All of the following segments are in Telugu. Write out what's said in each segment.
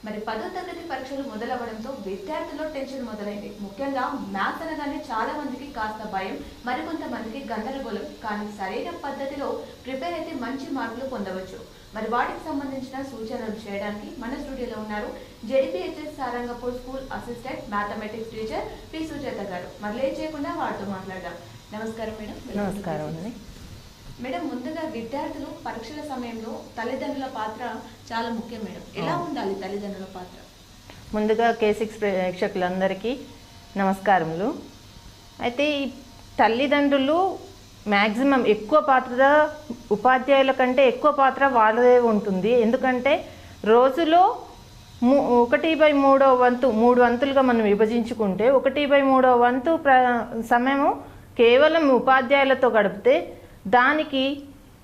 మరి 10వ తరగతి పరీక్షలు మొదలవడంతో విద్యార్థుల్లో టెన్షన్ మొదలైంది. ముఖ్యంగా మ్యాథ్స్ అనగానే చాలా మందికి కాస్త భయం, మరికొంతమందికి గందరగోళం. కానీ సరైన పద్ధతిలో ప్రిపేర్ అయితే మంచి మార్కులు పొందవచ్చు. మరి వాటికి సంబంధించిన సూచనలు చేయడానికి మన స్టూడియోలో ఉన్నారు ZPHS Sarangapur school assistant mathematics teacher P Sujatha garu. మరి లేట్ చేయకుండా వారితో మాట్లాడదాం. నమస్కారం మేడం. నమస్కారం అండి. మేడం, ముందుగా విద్యార్థులు పరీక్షల సమయంలో తల్లిదండ్రుల పాత్ర చాలా ముఖ్యం మేడం. ఎలా ఉండాలి తల్లిదండ్రుల పాత్ర? ముందుగా K6 ప్రేక్షకులందరికీ నమస్కారములు. అయితే ఈ తల్లిదండ్రులు మ్యాక్సిమం ఎక్కువ పాత్ర ఉపాధ్యాయుల కంటే ఎక్కువ పాత్ర వాళ్ళదే ఉంటుంది. ఎందుకంటే రోజులో 1/3 వంతు 3 వంతులుగా మనం విభజించుకుంటే 1/3 వంతు సమయము కేవలం ఉపాధ్యాయులతో గడిపితే దానికి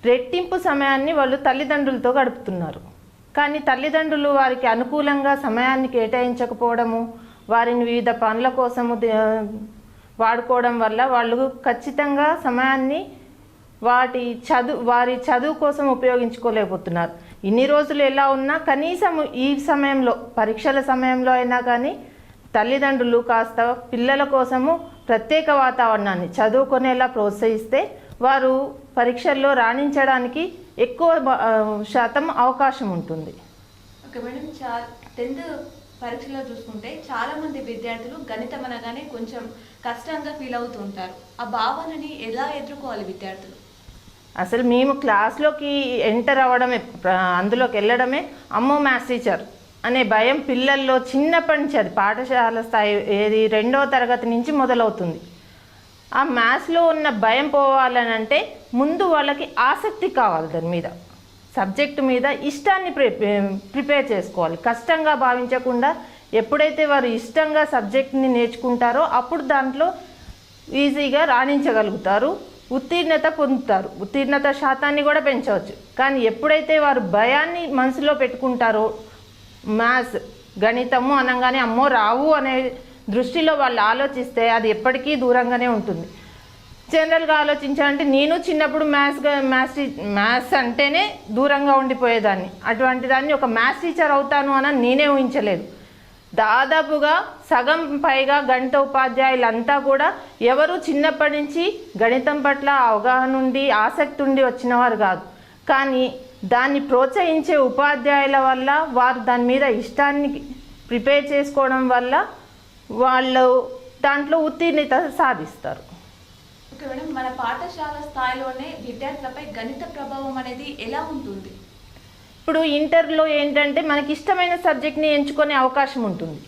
రెట్టింపు సమయాన్ని వాళ్ళు తల్లిదండ్రులతో గడుపుతున్నారు. కానీ తల్లిదండ్రులు వారికి అనుకూలంగా సమయాన్ని కేటాయించకపోవడము, వారిని వివిధ పనుల కోసము వాడుకోవడం వల్ల వాళ్ళు ఖచ్చితంగా సమయాన్ని వారి చదువు కోసం ఉపయోగించుకోలేకపోతున్నారు. ఇన్ని రోజులు ఎలా ఉన్నా కనీసం ఈ సమయంలో పరీక్షల సమయంలో అయినా కానీ తల్లిదండ్రులు కాస్త పిల్లల కోసము ప్రత్యేక వాతావరణాన్ని చదువుకునేలా ప్రోత్సహిస్తే వారు పరీక్షల్లో రాణించడానికి ఎక్కువ శాతం అవకాశం ఉంటుంది. ఓకే మేడం, 10th పరీక్షలో చూసుకుంటే చాలా మంది విద్యార్థులు గణితం అనగానే కొంచెం కష్టంగా ఫీల్ అవుతూ ఉంటారు. ఆ భావనని ఎలా ఎదుర్కోవాలి విద్యార్థులు? అసలు మేము క్లాస్లోకి ఎంటర్ అవ్వడమే, అందులోకి వెళ్ళడమే అమ్మో మ్యాథ్స్ టీచర్ అనే భయం పిల్లల్లో చిన్నప్పటి నుంచి, అది పాఠశాల స్థాయి ఏది 2వ తరగతి నుంచి మొదలవుతుంది. ఆ మ్యాథ్స్లో ఉన్న భయం పోవాలని అంటే ముందు వాళ్ళకి ఆసక్తి కావాలి, దాని మీద సబ్జెక్టు మీద ఇష్టాన్ని ప్రిపేర్ చేసుకోవాలి. కష్టంగా భావించకుండా ఎప్పుడైతే వారు ఇష్టంగా సబ్జెక్ట్ని నేర్చుకుంటారో అప్పుడు దాంట్లో ఈజీగా రాణించగలుగుతారు, ఉత్తీర్ణత పొందుతారు, ఉత్తీర్ణత శాతాన్ని కూడా పెంచవచ్చు. కానీ ఎప్పుడైతే వారు భయాన్ని మనసులో పెట్టుకుంటారో, మ్యాథ్స్ గణితము అనగానే అమ్మో రావు అనే దృష్టిలో వాళ్ళు ఆలోచిస్తే అది ఎప్పటికీ దూరంగానే ఉంటుంది. జనరల్గా ఆలోచించాలంటే నేను చిన్నప్పుడు మ్యాథ్స్ అంటేనే దూరంగా ఉండిపోయేదాన్ని. అటువంటి దాన్ని ఒక మ్యాథ్స్ టీచర్ అవుతాను అని నేనే ఊహించలేదు. దాదాపుగా సగం పైగా గణిత ఉపాధ్యాయులంతా కూడా ఎవరు చిన్నప్పటి నుంచి గణితం పట్ల అవగాహన ఉండి ఆసక్తి ఉండి వచ్చిన వారు కాదు. కానీ దాన్ని ప్రోత్సహించే ఉపాధ్యాయుల వల్ల, వారు దాని మీద ఇష్టాన్ని ప్రిపేర్ చేసుకోవడం వల్ల వాళ్ళు దాంట్లో ఉత్తీర్ణత సాధిస్తారు. ఓకే మేడం, మన పాఠశాల స్థాయిలోనే విద్యార్థులపై గణిత ప్రభావం అనేది ఎలా ఉంటుంది? ఇప్పుడు ఇంటర్లో ఏంటంటే మనకి ఇష్టమైన సబ్జెక్ట్ని ఎంచుకునే అవకాశం ఉంటుంది.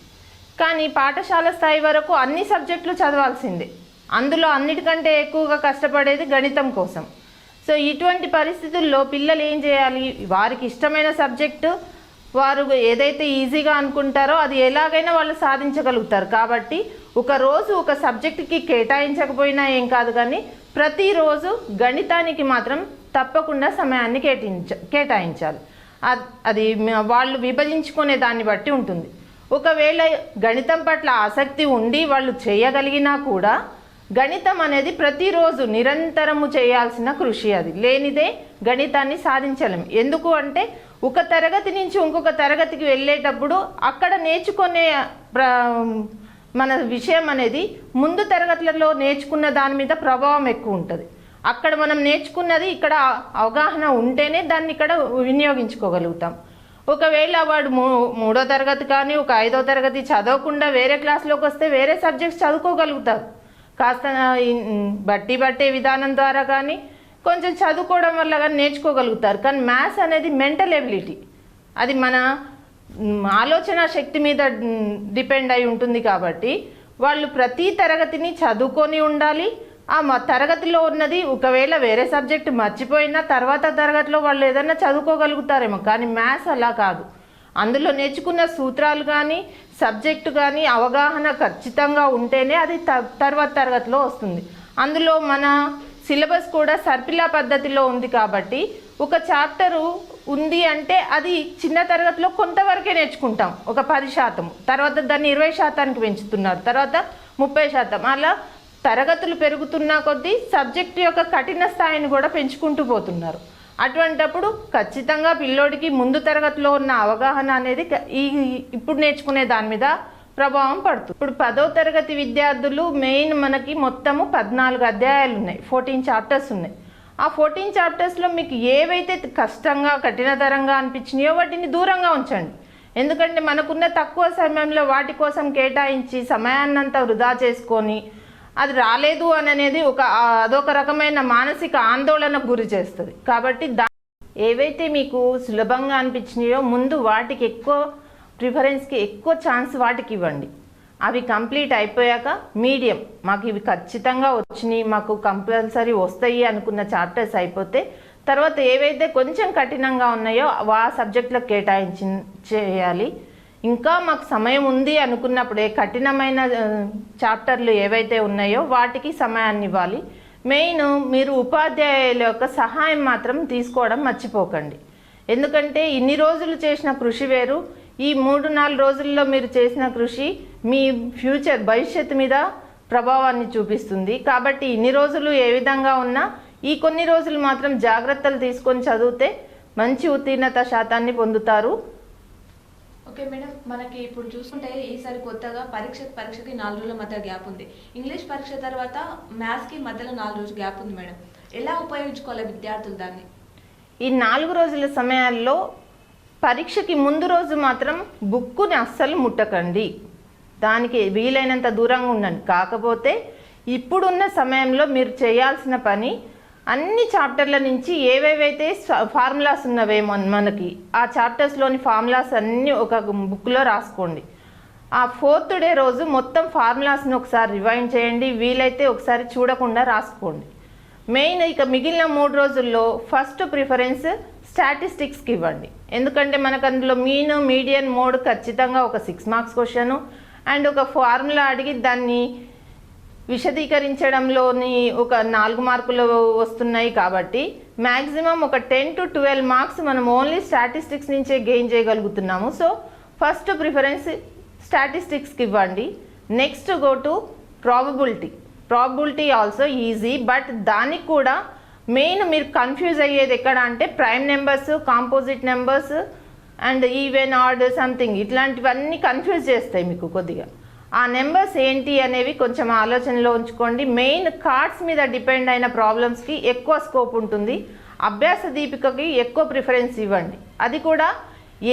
కానీ పాఠశాల స్థాయి వరకు అన్ని సబ్జెక్టులు చదవాల్సిందే. అందులో అన్నిటికంటే ఎక్కువగా కష్టపడేది గణితం కోసం. సో ఇటువంటి పరిస్థితుల్లో పిల్లలు ఏం చేయాలి? వారికి ఇష్టమైన సబ్జెక్టు వారు ఏదైతే ఈజీగా అనుకుంటారో అది ఎలాగైనా వాళ్ళు సాధించగలుగుతారు. కాబట్టి ఒకరోజు ఒక సబ్జెక్టుకి కేటాయించకపోయినా ఏం కాదు, కానీ ప్రతిరోజు గణితానికి మాత్రం తప్పకుండా సమయాన్ని కేటాయించాలి. అది వాళ్ళు విభజించుకునే దాన్ని బట్టి ఉంటుంది. ఒకవేళ గణితం పట్ల ఆసక్తి ఉండి వాళ్ళు చేయగలిగినా కూడా గణితం అనేది ప్రతిరోజు నిరంతరము చేయాల్సిన కృషి. అది లేనిదే గణితాన్ని సాధించలేము. ఎందుకు అంటే ఒక తరగతి నుంచి ఇంకొక తరగతికి వెళ్ళేటప్పుడు అక్కడ నేర్చుకునే మన విషయం అనేది ముందు తరగతులలో నేర్చుకున్న దాని మీద ప్రభావం ఎక్కువ ఉంటుంది. అక్కడ మనం నేర్చుకున్నది ఇక్కడ అవగాహన ఉంటేనే దాన్ని ఇక్కడ వినియోగించుకోగలుగుతాం. ఒకవేళ వాడు 3వ తరగతి కానీ ఒక 5వ తరగతి చదవకుండా వేరే క్లాస్లోకి వస్తే వేరే సబ్జెక్ట్స్ చదువుకోగలుగుతారు. కాస్త బట్టే విధానం ద్వారా కానీ కొంచెం చదువుకోవడం వల్ల కానీ నేర్చుకోగలుగుతారు. కానీ మ్యాథ్స్ అనేది మెంటల్ ఎబిలిటీ, అది మన ఆలోచన శక్తి మీద డిపెండ్ అయి ఉంటుంది. కాబట్టి వాళ్ళు ప్రతి తరగతిని చదువుకొని ఉండాలి. ఆ తరగతిలో ఉన్నది ఒకవేళ వేరే సబ్జెక్టు మర్చిపోయినా తర్వాత తరగతిలో వాళ్ళు ఏదైనా చదువుకోగలుగుతారేమో. కానీ మ్యాథ్స్ అలా కాదు. అందులో నేర్చుకున్న సూత్రాలు కానీ సబ్జెక్టు కానీ అవగాహన ఖచ్చితంగా ఉంటేనే అది తర్వాత తరగతిలో వస్తుంది. అందులో మన సిలబస్ కూడా సర్పిలా పద్ధతిలో ఉంది. కాబట్టి ఒక చాప్టరు ఉంది అంటే అది చిన్న తరగతిలో కొంతవరకే నేర్చుకుంటాం, ఒక 10%. తర్వాత దాన్ని 20%కి పెంచుతున్నారు, తర్వాత 30%. అలా తరగతులు పెరుగుతున్న కొద్దీ సబ్జెక్టు యొక్క కఠిన స్థాయిని కూడా పెంచుకుంటూ పోతున్నారు. అటువంటప్పుడు ఖచ్చితంగా పిల్లోడికి ముందు తరగతిలో ఉన్న అవగాహన అనేది ఇప్పుడు నేర్చుకునే దాని మీద ప్రభావం పడుతుంది. ఇప్పుడు 10వ తరగతి విద్యార్థులు మెయిన్ మనకి మొత్తము 14 అధ్యాయాలు ఉన్నాయి, 14 చాప్టర్స్ ఉన్నాయి. ఆ 14 చాప్టర్స్లో మీకు ఏవైతే కష్టంగా కఠినతరంగా అనిపించినాయో వాటిని దూరంగా ఉంచండి. ఎందుకంటే మనకున్న తక్కువ సమయంలో వాటి కోసం కేటాయించి సమయాన్నంతా వృధా చేసుకొని అది రాలేదు అని అనేది అదొక రకమైన మానసిక ఆందోళనకు గురి చేస్తుంది. కాబట్టి ఏవైతే మీకు సులభంగా అనిపించినాయో ముందు వాటికి ఎక్కువ ప్రిఫరెన్స్కి ఎక్కువ ఛాన్స్ వాటికి ఇవ్వండి. అవి కంప్లీట్ అయిపోయాక మీడియం, మాకు ఇవి ఖచ్చితంగా వచ్చినాయి, మాకు కంపల్సరీ వస్తాయి అనుకున్న చాప్టర్స్ అయిపోతే తర్వాత ఏవైతే కొంచెం కఠినంగా ఉన్నాయో ఆ సబ్జెక్టులకు చేయాలి. ఇంకా మాకు సమయం ఉంది అనుకున్నప్పుడే కఠినమైన చాప్టర్లు ఏవైతే ఉన్నాయో వాటికి సమయాన్ని ఇవ్వాలి. మెయిన్ మీరు ఉపాధ్యాయుల యొక్క సహాయం మాత్రం తీసుకోవడం మర్చిపోకండి. ఎందుకంటే ఇన్ని రోజులు చేసిన కృషి వేరు, ఈ 3-4 రోజుల్లో మీరు చేసిన కృషి మీ ఫ్యూచర్ భవిష్యత్తు మీద ప్రభావాన్ని చూపిస్తుంది. కాబట్టి ఇన్ని రోజులు ఏ విధంగా ఉన్నా ఈ కొన్ని రోజులు మాత్రం జాగ్రత్తలు తీసుకొని చదివితే మంచి ఉత్తీర్ణత శాతాన్ని పొందుతారు. ఓకే మేడం, మనకి ఇప్పుడు చూసుకుంటే ఈసారి కొత్తగా పరీక్షకి 4 రోజుల మధ్య గ్యాప్ ఉంది. ఇంగ్లీష్ పరీక్ష తర్వాత మ్యాథ్స్కి మధ్యలో 4 రోజులు గ్యాప్ ఉంది మేడం. ఎలా ఉపయోగించుకోవాలి విద్యార్థులు దాన్ని? ఈ 4 రోజుల సమయాల్లో పరీక్షకి ముందు రోజు మాత్రం బుక్కుని అస్సలు ముట్టకండి, దానికి వీలైనంత దూరంగా ఉండండి. కాకపోతే ఇప్పుడున్న సమయంలో మీరు చేయాల్సిన పని అన్ని చాప్టర్ల నుంచి ఏవేవైతే ఫార్ములాస్ ఉన్నవేమో మనకి ఆ చాప్టర్స్లోని ఫార్ములాస్ అన్నీ ఒక బుక్లో రాసుకోండి. ఆ 4th డే రోజు మొత్తం ఫార్ములాస్ని ఒకసారి రివైండ్ చేయండి, వీలైతే ఒకసారి చూడకుండా రాసుకోండి. మెయిన్ ఇక మిగిలిన 3 రోజుల్లో ఫస్ట్ ప్రిఫరెన్స్ స్టాటిస్టిక్స్కి ఇవ్వండి. ఎందుకంటే మనకు అందులో మీన్, మీడియన్, మోడ్ ఖచ్చితంగా ఒక 6 మార్క్స్ క్వశ్చను అండ్ ఒక ఫార్ములా అడిగి దాన్ని విశదీకరించడంలోని ఒక 4 మార్కులు వస్తున్నాయి. కాబట్టి మ్యాక్సిమం ఒక 10 to 12 మార్క్స్ మనం ఓన్లీ స్టాటిస్టిక్స్ నుంచే గెయిన్ చేయగలుగుతున్నాము. సో ఫస్ట్ ప్రిఫరెన్స్ స్టాటిస్టిక్స్కి ఇవ్వండి. Next go to probability also easy, but దానికి కూడా మెయిన్ మీరు కన్ఫ్యూజ్ అయ్యేది ఎక్కడ అంటే prime numbers, composite numbers and even, odd, something ఇట్లాంటివన్నీ కన్ఫ్యూజ్ చేస్తాయి మీకు కొద్దిగా. ఆ నెంబర్స్ ఏంటి అనేవి కొంచెం ఆలోచనలో ఉంచుకోండి. మెయిన్ కార్డ్స్ మీద డిపెండ్ అయిన ప్రాబ్లమ్స్కి ఎక్కువ స్కోప్ ఉంటుంది. అభ్యాస దీపికకి ఎక్కువ ప్రిఫరెన్స్ ఇవ్వండి. అది కూడా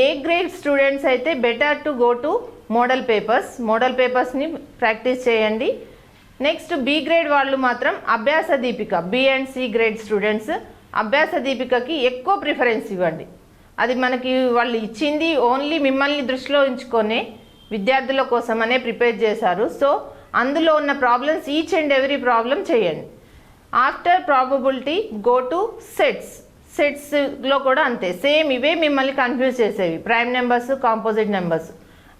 ఏ గ్రేడ్ స్టూడెంట్స్ అయితే better to go to model పేపర్స్ని ప్రాక్టీస్ చేయండి. నెక్స్ట్ బి గ్రేడ్ వాళ్ళు మాత్రం Abhyasa Deepika, B and C grade students Abhyasa దీపికకి ఎక్కువ ప్రిఫరెన్స్ ఇవ్వండి. అది మనకి వాళ్ళు ఇచ్చింది ఓన్లీ మిమ్మల్ని దృష్టిలో ఉంచుకొనే విద్యార్థుల కోసమనే ప్రిపేర్ చేశారు. సో అందులో ఉన్న problems each and every problem చేయండి. ఆఫ్టర్ ప్రాబబిలిటీ గో టు సెట్స్లో కూడా అంతే, సేమ్ ఇవే మిమ్మల్ని కన్ఫ్యూజ్ చేసేవి. Prime numbers, composite numbers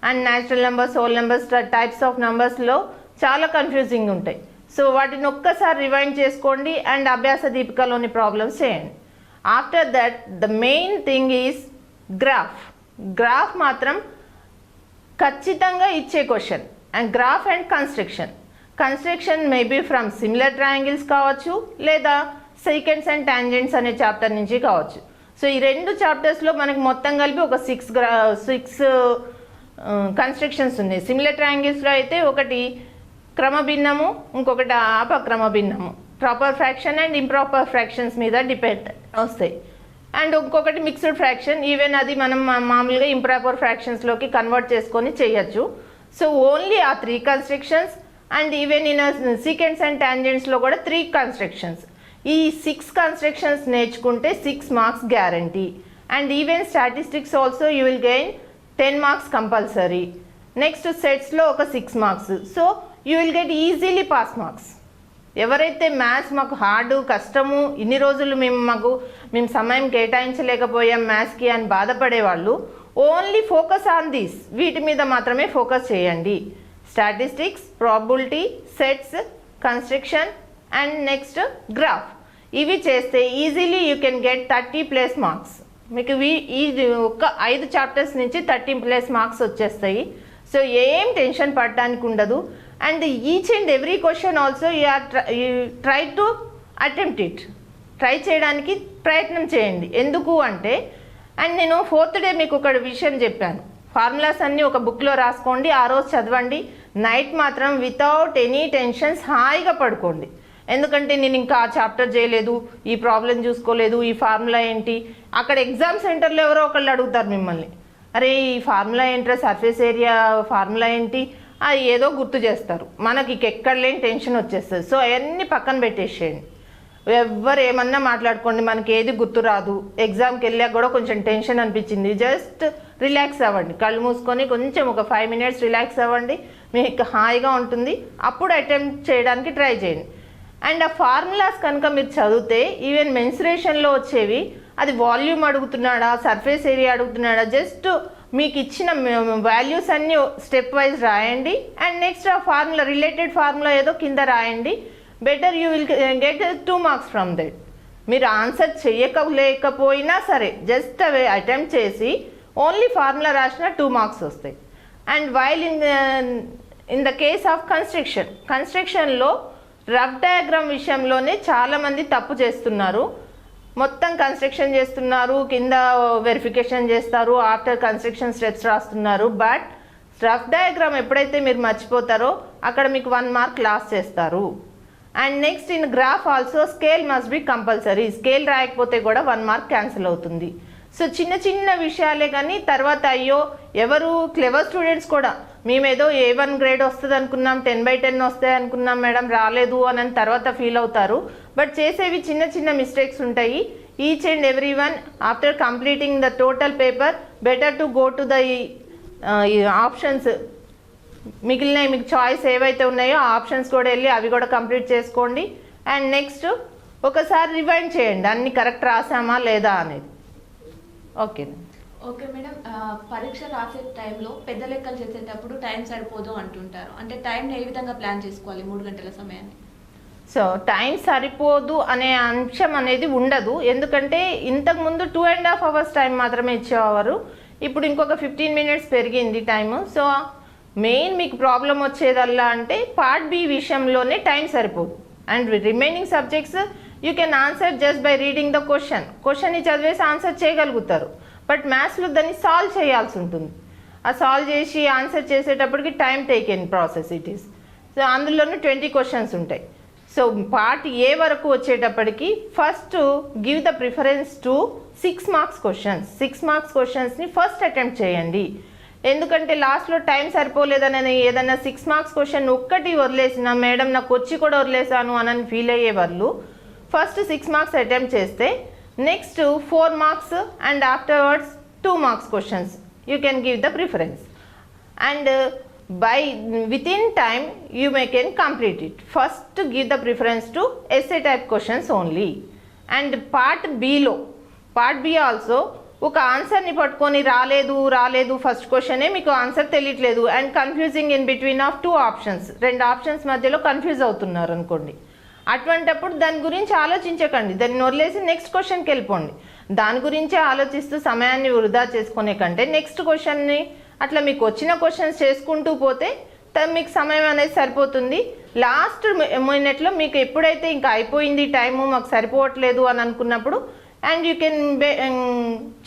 and natural numbers, whole numbers, types of నెంబర్స్లో చాలా కన్ఫ్యూజింగ్ ఉంటాయి. సో వాటిని ఒక్కసారి రివైండ్ చేసుకోండి అండ్ అభ్యాస దీపికలోని ప్రాబ్లమ్స్ చేయండి. After that the main thing is graph మాత్రం ఖచ్చితంగా ఇచ్చే question. And graph and construction maybe from similar triangles కావచ్చు లేదా సీకెంట్స్ అండ్ టాంజెంట్స్ అనే చాప్టర్ నుంచి కావచ్చు. సో ఈ 2 చాప్టర్స్లో మనకి మొత్తం కలిపి ఒక 6 కన్స్ట్రక్షన్స్ ఉన్నాయి. సిమిలర్ ట్రయాంగిల్స్లో అయితే ఒకటి క్రమభిన్నము, ఇంకొకటి అపక్రమ భిన్నము, proper fraction and improper fractions మీద డిపెండ్ వస్తాయి. అండ్ ఇంకొకటి మిక్స్డ్ ఫ్రాక్షన్, ఈవెన్ అది మనం మామూలుగా ఇంప్రాపర్ ఫ్రాక్షన్స్లోకి కన్వర్ట్ చేసుకొని చేయొచ్చు. సో ఓన్లీ ఆ 3 constructions and even in secants and టాంజెంట్స్లో కూడా 3 కన్స్ట్రక్షన్స్. ఈ 6 కన్స్ట్రక్షన్స్ నేర్చుకుంటే 6 marks guarantee. And even statistics also you will gain 10 marks compulsory. Next సెట్స్లో ఒక 6 marks. So you will get easily pass marks. ఎవరైతే మ్యాథ్స్ మాకు హార్డ్, కష్టము, ఇన్ని రోజులు మేము సమయం కేటాయించలేకపోయాం మ్యాథ్స్కి అని బాధపడేవాళ్ళు ఓన్లీ ఫోకస్ ఆన్ దీస్, వీటి మీద మాత్రమే ఫోకస్ చేయండి. Statistics, probability, sets, construction and next graph. ఇవి చేస్తే easily you can get 30+ marks. మీకు ఈ ఒక 5 చాప్టర్స్ నుంచి 30+ మార్క్స్ వచ్చేస్తాయి. సో ఏం టెన్షన్ పడడానికి ఉండదు. And each and every question also you try to attempt it. Try చేయడానికి ప్రయత్నం చేయండి. ఎందుకు అంటే, అండ్ నేను 4th డే మీకు ఒక విషయం చెప్పాను, ఫార్ములాస్ అన్నీ ఒక బుక్లో రాసుకోండి, ఆ రోజు చదవండి, నైట్ మాత్రం వితౌట్ ఎనీ టెన్షన్స్ హాయిగా పడుకోండి. ఎందుకంటే నేను ఇంకా ఆ చాప్టర్ చేయలేదు, ఈ ప్రాబ్లం చూసుకోలేదు, ఈ ఫార్ములా ఏంటి, అక్కడ ఎగ్జామ్ సెంటర్లో ఎవరో ఒకళ్ళు అడుగుతారు మిమ్మల్ని, అరే ఈ ఫార్ములా ఏంట్రా, సర్ఫేస్ ఏరియా ఫార్ములా ఏంటి, అది ఏదో గుర్తు చేస్తారు, మనకి ఎక్కడ లేని టెన్షన్ వచ్చేస్తుంది. సో అవన్నీ పక్కన పెట్టేసేయండి, ఎవ్వరు ఏమన్నా మాట్లాడుకోండి, మనకి ఏది గుర్తు రాదు. ఎగ్జామ్కి వెళ్ళాక కూడా కొంచెం టెన్షన్ అనిపించింది, జస్ట్ రిలాక్స్ అవ్వండి, కళ్ళు మూసుకొని కొంచెం ఒక 5 minutes రిలాక్స్ అవ్వండి, మీకు హాయిగా ఉంటుంది, అప్పుడు అటెంప్ట్ చేయడానికి ట్రై చేయండి. అండ్ ఆ ఫార్ములాస్ కనుక మీరు చదివితే ఈవెన్ మెన్సురేషన్లో వచ్చేవి, అది వాల్యూమ్ అడుగుతున్నాడా, సర్ఫేస్ ఏరియా అడుగుతున్నాడా, జస్ట్ మీకు ఇచ్చిన వాల్యూస్ అన్నీ స్టెప్ వైజ్ రాయండి. అండ్ నెక్స్ట్ ఆ ఫార్ములా, రిలేటెడ్ ఫార్ములా ఏదో కింద రాయండి. Better you will get 2 marks from that. మీరు ఆన్సర్ చేయలేకపోయినా సరే జస్ట్ అవి అటెంప్ట్ చేసి ఓన్లీ ఫార్ములా రాసిన 2 marks వస్తాయి. And while in the case of కన్స్ట్రక్షన్లో రఫ్ డయాగ్రామ్ విషయంలోనే చాలామంది తప్పు చేస్తున్నారు. మొత్తం కన్స్ట్రక్షన్ చేస్తున్నారు, కింద వెరిఫికేషన్ చేస్తారు, ఆఫ్టర్ కన్స్ట్రక్షన్ స్టెప్స్ రాస్తున్నారు. బట్ రఫ్ డయాగ్రామ్ ఎప్పుడైతే మీరు మర్చిపోతారో అక్కడ మీకు 1 mark లాస్ చేస్తారు. And next in graph also scale must be compulsory. Scale రాయకపోతే కూడా 1 mark క్యాన్సిల్ అవుతుంది. సో చిన్న చిన్న విషయాలే, కానీ తర్వాత అయ్యో ఎవరు క్లెవర్ స్టూడెంట్స్ కూడా మేమేదో A1 గ్రేడ్ వస్తుంది అనుకున్నాం, 10/10 వస్తాయి అనుకున్నాం మేడం, రాలేదు అని తర్వాత ఫీల్ అవుతారు. బట్ చేసేవి చిన్న చిన్న మిస్టేక్స్ ఉంటాయి. Each and every one after completing the total paper better to go to the options. మిగిలిన మీకు చాయిస్ ఏవైతే ఉన్నాయో ఆ ఆప్షన్స్ కూడా వెళ్ళి అవి కూడా కంప్లీట్ చేసుకోండి. అండ్ నెక్స్ట్ ఒకసారి రివైండ్ చేయండి అన్ని కరెక్ట్ రాసామా లేదా అనేది. ఓకే మేడం, పరీక్ష రాసే టైంలో పెద్ద లెక్కలు చేసేటప్పుడు టైం సరిపోదు అంటుంటారు. అంటే టైంని ఏ విధంగా ప్లాన్ చేసుకోవాలి 3 గంటల సమయాన్ని? సో టైం సరిపోదు అనే అంశం అనేది ఉండదు, ఎందుకంటే ఇంతకుముందు 2.5 hours టైం మాత్రమే ఇచ్చేవారు, ఇప్పుడు ఇంకొక 15 minutes పెరిగింది టైము. సో మెయిన్ మీకు ప్రాబ్లం వచ్చేదల్లా అంటే పార్ట్ బి విషయంలోనే టైం సరిపోదు. And remaining subjects you can answer just by reading the క్వశ్చన్ని చదివేసి ఆన్సర్ చేయగలుగుతారు. బట్ మ్యాథ్స్లో దాన్ని సాల్వ్ చేయాల్సి ఉంటుంది. ఆ సాల్వ్ చేసి ఆన్సర్ చేసేటప్పటికి time taken process it is. So అందులోనూ 20 questions ఉంటాయి. సో పార్ట్ ఏ వరకు వచ్చేటప్పటికి first give the preference to 6 marks questions. 6 marks questions first attempt చేయండి. ఎందుకంటే లాస్ట్లో టైం సరిపోలేదని ఏదైనా 6 marks క్వశ్చన్ ఒక్కటి వదిలేసిన మేడం నాకు వచ్చి కూడా వదిలేసాను అని ఫీల్ అయ్యే వాళ్ళు ఫస్ట్ 6 marks అటెంప్ట్ చేస్తే next 4 marks and afterwards 2 marks questions you can give the preference. And by within time you may can complete it. First give the preference to essay type questions only. And part B also ఒక ఆన్సర్ని పట్టుకొని రాలేదు ఫస్ట్ క్వశ్చనే మీకు ఆన్సర్ తెలియట్లేదు and confusing in between of 2 options, 2 options మధ్యలో కన్ఫ్యూజ్ అవుతున్నారు అనుకోండి. అటువంటప్పుడు దాని గురించి ఆలోచించకండి, దాన్ని వదిలేసి నెక్స్ట్ క్వశ్చన్కి వెళ్ళిపోండి. దాని గురించే ఆలోచిస్తూ సమయాన్ని వృధా చేసుకునే కంటే నెక్స్ట్ క్వశ్చన్ని అట్లా మీకు వచ్చిన క్వశ్చన్స్ చేసుకుంటూ పోతే మీకు సమయం అనేది సరిపోతుంది. లాస్ట్ మినిట్లో మీకు ఎప్పుడైతే ఇంకా అయిపోయింది టైము మాకు సరిపోవట్లేదు అని అనుకున్నప్పుడు and you can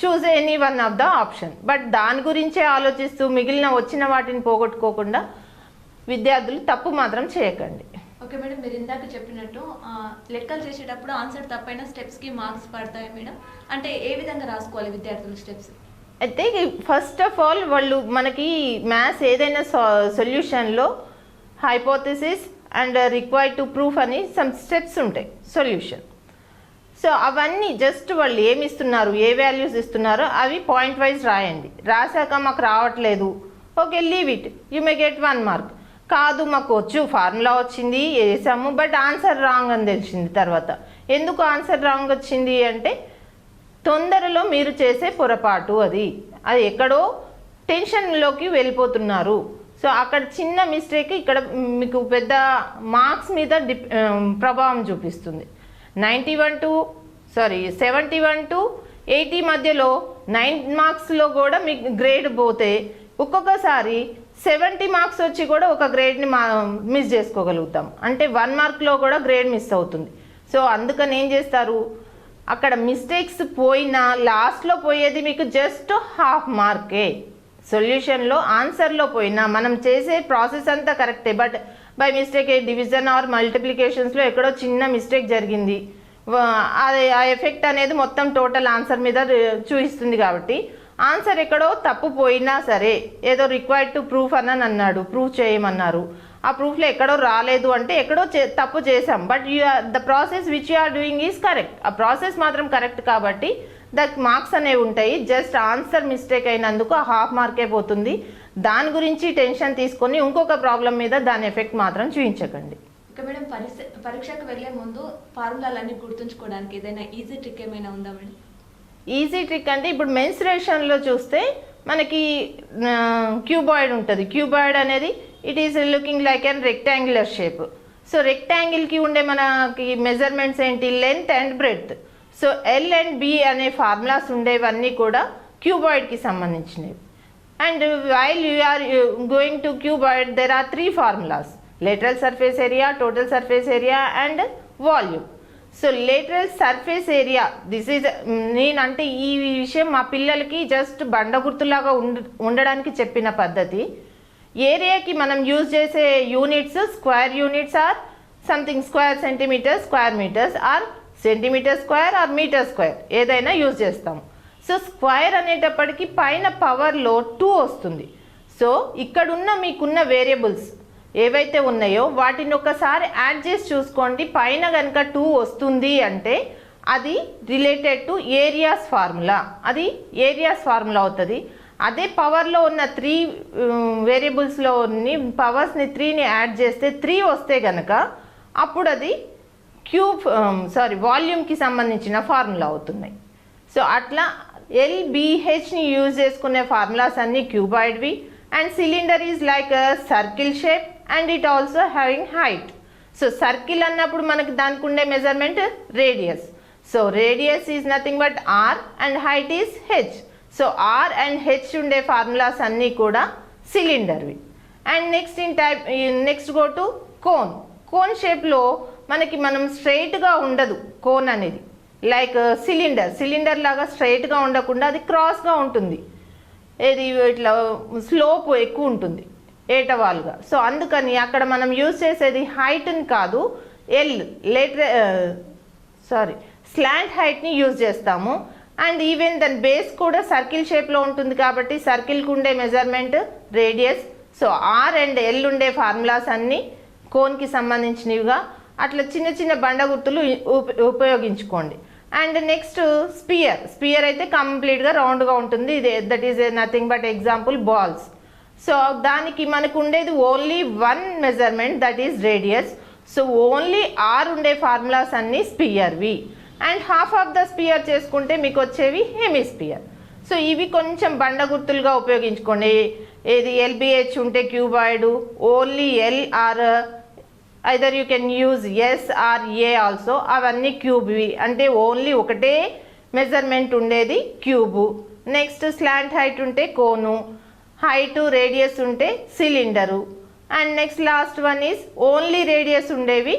choose any one of the option. But దాని గురించే ఆలోచిస్తూ మిగిలిన వచ్చిన వాటిని పోగొట్టుకోకుండా విద్యార్థులు తప్పు మాత్రం చేయకండి. ఓకే మేడం, మీరు ఇందాక చెప్పినట్టు లెక్కలు చేసేటప్పుడు ఆన్సర్ తప్పైన స్టెప్స్కి మార్క్స్ పడతాయి మేడం. అంటే ఏ విధంగా రాసుకోవాలి విద్యార్థులు స్టెప్స్? అయితే ఫస్ట్ ఆఫ్ ఆల్ వాళ్ళు మనకి మ్యాథ్స్ ఏదైనా సొల్యూషన్లో hypothesis and required to proof అని సమ్ స్టెప్స్ ఉంటాయి సొల్యూషన్. సో అవన్నీ జస్ట్ వాళ్ళు ఏమి ఇస్తున్నారు, ఏ వాల్యూస్ ఇస్తున్నారో అవి పాయింట్ వైజ్ రాయండి. రాశాక మాకు రావట్లేదు, okay leave it, you may get 1 mark. కాదు మాకు వచ్చు, ఫార్ములా వచ్చింది వేసాము బట్ ఆన్సర్ రాంగ్ అని తెలిసింది. తర్వాత ఎందుకు ఆన్సర్ రాంగ్ వచ్చింది అంటే తొందరలో మీరు చేసే పొరపాటు, అది ఎక్కడో టెన్షన్లోకి వెళ్ళిపోతున్నారు. సో అక్కడ చిన్న మిస్టేక్ ఇక్కడ మీకు పెద్ద మార్క్స్ మీద ప్రభావం చూపిస్తుంది. 71 to 80 మధ్యలో 9 marksలో కూడా మీకు గ్రేడ్ పోతే ఒక్కొక్కసారి 70 marks వచ్చి కూడా ఒక గ్రేడ్ని మిస్ చేసుకోగలుగుతాం. అంటే 1 markలో కూడా గ్రేడ్ మిస్ అవుతుంది. సో అందుకని ఏం చేస్తారు, అక్కడ మిస్టేక్స్ పోయినా లాస్ట్లో పోయేది మీకు జస్ట్ హాఫ్ మార్కే. సొల్యూషన్లో ఆన్సర్లో పోయినా మనం చేసే ప్రాసెస్ అంతా కరెక్టే, but by mistake division or మల్టిప్లికేషన్స్లో ఎక్కడో చిన్న మిస్టేక్ జరిగింది, అది ఆ ఎఫెక్ట్ అనేది మొత్తం టోటల్ ఆన్సర్ మీద చూపిస్తుంది. కాబట్టి ఆన్సర్ ఎక్కడో తప్పు పోయినా సరే, ఏదో రిక్వైర్డ్ టు ప్రూఫ్ అని అన్నాడు, ప్రూఫ్ చేయమన్నారు, ఆ ప్రూఫ్లో ఎక్కడో రాలేదు అంటే ఎక్కడో తప్పు చేసాం, but the process which you are doing is correct. ఆ ప్రాసెస్ మాత్రం కరెక్ట్ కాబట్టి దట్ మార్క్స్ అనేవి ఉంటాయి. జస్ట్ ఆన్సర్ మిస్టేక్ అయినందుకు ఆ హాఫ్ మార్కే పోతుంది. దాని గురించి టెన్షన్ తీసుకొని ఇంకొక ప్రాబ్లం మీద దాని ఎఫెక్ట్ మాత్రం చూపించకండి. ఇక మేడం పరీక్షకు వెళ్ళే ముందు ఫార్ములాలన్నీ గుర్తుంచుకోవడానికి ఏదైనా ఈజీ ట్రిక్ ఏమైనా ఉందా మేడం? ఈజీ ట్రిక్ అంటే ఇప్పుడు మెన్సురేషన్లో చూస్తే మనకి క్యూబాయిడ్ ఉంటుంది. క్యూబాయిడ్ అనేది it is looking like an rectangular shape. So రెక్టాంగిల్కి ఉండే మనకి మెజర్మెంట్స్ ఏంటి? Length and breadth. So L and B అనే ఫార్ములాస్ ఉండేవన్నీ కూడా క్యూబాయిడ్కి సంబంధించినవి. And while you are going to cuboid there are 3 formulas: lateral surface area, total surface area and volume. So lateral surface area, this is, నేనంటే ఈ విషయం మా పిల్లలకి జస్ట్ బండ గుర్తులాగా ఉండడానికి చెప్పిన పద్ధతి. ఏరియాకి మనం యూజ్ చేసే units square units or something square centimetres, square metres or centimetre square or metre square, ఏదైనా యూజ్ చేస్తాం. సో స్క్వేర్ అనేటప్పటికి పైన పవర్లో 2 వస్తుంది. సో ఇక్కడున్న మీకున్న వేరియబుల్స్ ఏవైతే ఉన్నాయో వాటిని ఒకసారి యాడ్ చేసి చూసుకోండి. పైన కనుక 2 వస్తుంది అంటే అది రిలేటెడ్ టు ఏరియాస్ ఫార్ములా, అది ఏరియాస్ ఫార్ములా అవుతుంది. అదే పవర్లో ఉన్న 3 వేరియబుల్స్లో పవర్స్ని 3ని యాడ్ చేస్తే 3 వస్తే కనుక అప్పుడు అది వాల్యూమ్కి సంబంధించిన ఫార్ములా అవుతున్నాయి. సో అట్లా ఎల్బిహెచ్ని యూజ్ చేసుకునే ఫార్ములాస్ అన్నీ క్యూబాయిడ్వి. And cylinder is like circle shape and it also having height. So circle అన్నప్పుడు మనకి దానికి ఉండే measurement radius. So radius is nothing but R and height is H. So are and H ఉండే ఫార్ములాస్ అన్నీ కూడా సిలిండర్వి. And next go to cone. Cone షేప్లో మనం స్ట్రైట్గా ఉండదు కోన్ అనేది, లైక్ సిలిండర్ లాగా స్ట్రైట్గా ఉండకుండా అది క్రాస్గా ఉంటుంది, ఇది ఇట్లా స్లోప్ ఎక్కువ ఉంటుంది ఏటవాలుగా. సో అందుకని అక్కడ మనం యూజ్ చేసేది హైట్ని కాదు, స్లాంట్ హైట్ని యూజ్ చేస్తాము. అండ్ ఈవెన్ దాని బేస్ కూడా సర్కిల్ షేప్లో ఉంటుంది కాబట్టి సర్కిల్కి ఉండే measurement radius. So are and l ఉండే ఫార్ములాస్ అన్నీ కోన్కి సంబంధించినవిగా అట్లా చిన్న చిన్న బండ గుర్తులు ఉపయోగించుకోండి. అండ్ నెక్స్ట్ స్పియర్ అయితే కంప్లీట్గా రౌండ్గా ఉంటుంది. ఇది that is nothing but example balls. So దానికి మనకు ఉండేది only 1 measurement, that is radius. So only R ఉండే ఫార్ములాస్ అన్నీ స్పియర్వి. And half of the sphere చేసుకుంటే మీకు వచ్చేవి హెమిస్పియర్. సో ఇవి కొంచెం బండ గుర్తులుగా ఉపయోగించుకోండి. ఏది ఎల్బిహెచ్ ఉంటే cuboid, only l or either you can use s or a also, అవన్నీ క్యూబ్వి, అంటే ఓన్లీ ఒకటే మెజర్మెంట్ ఉండేది క్యూబు. నెక్స్ట్ స్లాంట్ హైట్ ఉంటే కోను, హైటు రేడియస్ ఉంటే cylinder. And next last one is only radius ఉండేవి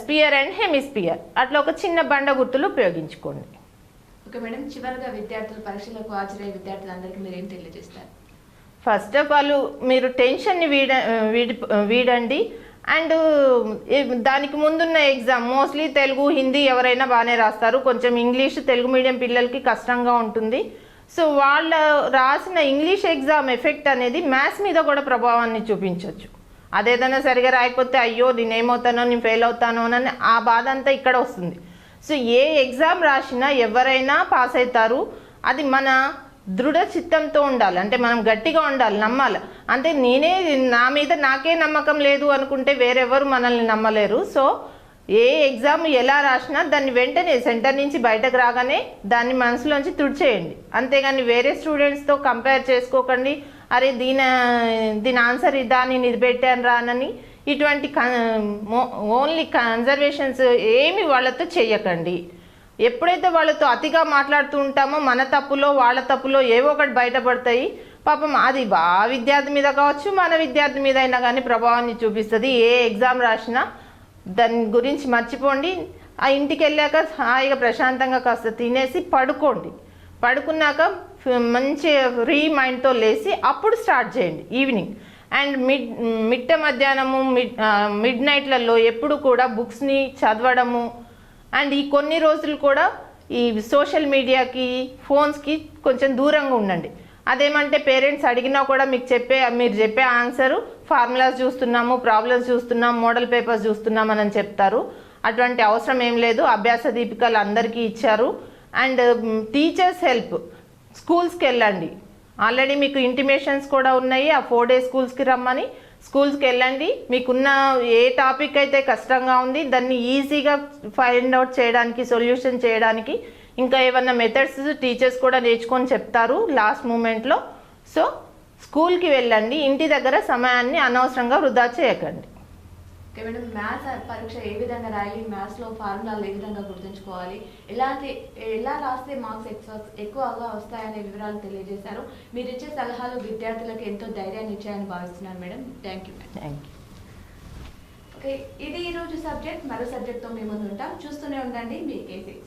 స్పియర్ అండ్ హెమిస్పియర్. అట్లా ఒక చిన్న బండ గుర్తులు ఉపయోగించుకోండి. ఓకే మేడం, చివరిగా విద్యార్థులు పరీక్షలకు హాజరయ్యే విద్యార్థులందరికీ మీరు ఏం తెలియజేస్తారు? ఫస్ట్ ఆఫ్ ఆల్ మీరు టెన్షన్ని వీడండి. అండ్ దానికి ముందున్న ఎగ్జామ్ మోస్ట్లీ తెలుగు హిందీ ఎవరైనా బాగానే రాస్తారు, కొంచెం ఇంగ్లీష్ తెలుగు మీడియం పిల్లలకి కష్టంగా ఉంటుంది. సో వాళ్ళ రాసిన ఇంగ్లీష్ ఎగ్జామ్ ఎఫెక్ట్ అనేది మ్యాథ్స్ మీద కూడా ప్రభావాన్ని చూపించవచ్చు. అదేదైనా సరిగా రాయకపోతే అయ్యో నేనేమవుతానో, నేను ఫెయిల్ అవుతానో అని ఆ బాధ అంతా ఇక్కడ వస్తుంది. సో ఏ ఎగ్జామ్ రాసినా ఎవరైనా పాస్ అవుతారు. అది మన దృఢ చిత్తంతో ఉండాలి, అంటే మనం గట్టిగా ఉండాలి, నమ్మాలి. అంటే నా మీద నాకే నమ్మకం లేదు అనుకుంటే వేరెవరు మనల్ని నమ్మలేరు. సో ఏ ఎగ్జామ్ ఎలా రాసినా దాన్ని వెంటనే సెంటర్ నుంచి బయటకు రాగానే దాన్ని మనసులోంచి తుడిచేయండి. అంతేగాని వేరే స్టూడెంట్స్తో కంపేర్ చేసుకోకండి. అరే దీని ఆన్సర్ ఇదా, నేను ఇది పెట్టాను రానని ఇటువంటి ఓన్లీ కన్జర్వేషన్స్ ఏమి వాళ్ళతో చెయ్యకండి. ఎప్పుడైతే వాళ్ళతో అతిగా మాట్లాడుతూ ఉంటామో మన తప్పులో వాళ్ళ తప్పులో ఏవో ఒకటి బయటపడతాయి. పాపం అది ఆ విద్యార్థి మీద కావచ్చు, మన విద్యార్థి మీద అయినా కానీ ప్రభావాన్ని చూపిస్తుంది. ఏ ఎగ్జామ్ రాసినా దాని గురించి మర్చిపోండి. ఆ ఇంటికి వెళ్ళాక హాయిగా ప్రశాంతంగా కాస్త తినేసి పడుకోండి. పడుకున్నాక మంచి ఫ్రీ మైండ్తో లేచి అప్పుడు స్టార్ట్ చేయండి ఈవినింగ్. అండ్ మిట్ట మధ్యాహ్నము మిడ్ నైట్లలో ఎప్పుడు కూడా బుక్స్ని చదవడము. అండ్ ఈ కొన్ని రోజులు కూడా ఈ సోషల్ మీడియాకి ఫోన్స్కి కొంచెం దూరంగా ఉండండి. అదేమంటే పేరెంట్స్ అడిగినా కూడా మీరు చెప్పే ఆన్సరు ఫార్ములాస్ చూస్తున్నాము, ప్రాబ్లమ్స్ చూస్తున్నాము, మోడల్ పేపర్స్ చూస్తున్నామని చెప్తారు. అటువంటి అవసరం ఏం లేదు. అభ్యాస దీపికలు అందరికీ ఇచ్చారు. అండ్ టీచర్స్ హెల్ప్, స్కూల్స్కి వెళ్ళండి. ఆల్రెడీ మీకు ఇంటిమేషన్స్ కూడా ఉన్నాయి ఆ 4 days స్కూల్స్కి రమ్మని. స్కూల్స్కి వెళ్ళండి. మీకున్న ఏ టాపిక్ అయితే కష్టంగా ఉంది దాన్ని ఈజీగా ఫైండ్ అవుట్ చేయడానికి, సొల్యూషన్ చేయడానికి ఇంకా ఏమన్నా మెథడ్స్ టీచర్స్ కూడా నేర్చుకొని చెప్తారు లాస్ట్ మూమెంట్లో. సో స్కూల్కి వెళ్ళండి. ఇంటి దగ్గర సమయాన్ని అనవసరంగా వృధా చేయకండి. ఓకే మేడం, మ్యాథ్స్ పరీక్ష ఏ విధంగా రాయాలి, మ్యాథ్స్లో ఫార్ములాలు ఏ విధంగా గుర్తుంచుకోవాలి, ఎలా రాస్తే మార్క్స్ ఎక్కువగా వస్తాయనే వివరాలు తెలియజేశారు. మీరు ఇచ్చే సలహాలు విద్యార్థులకు ఎంతో ధైర్యాన్ని ఇచ్చాయని భావిస్తున్నాను madam. Thank you madam. Thank you. Okay, ఇది ఈరోజు సబ్జెక్ట్. మరో సబ్జెక్ట్తో మీ ముందు ఉంటాం. చూస్తూనే ఉండండి మీ K6.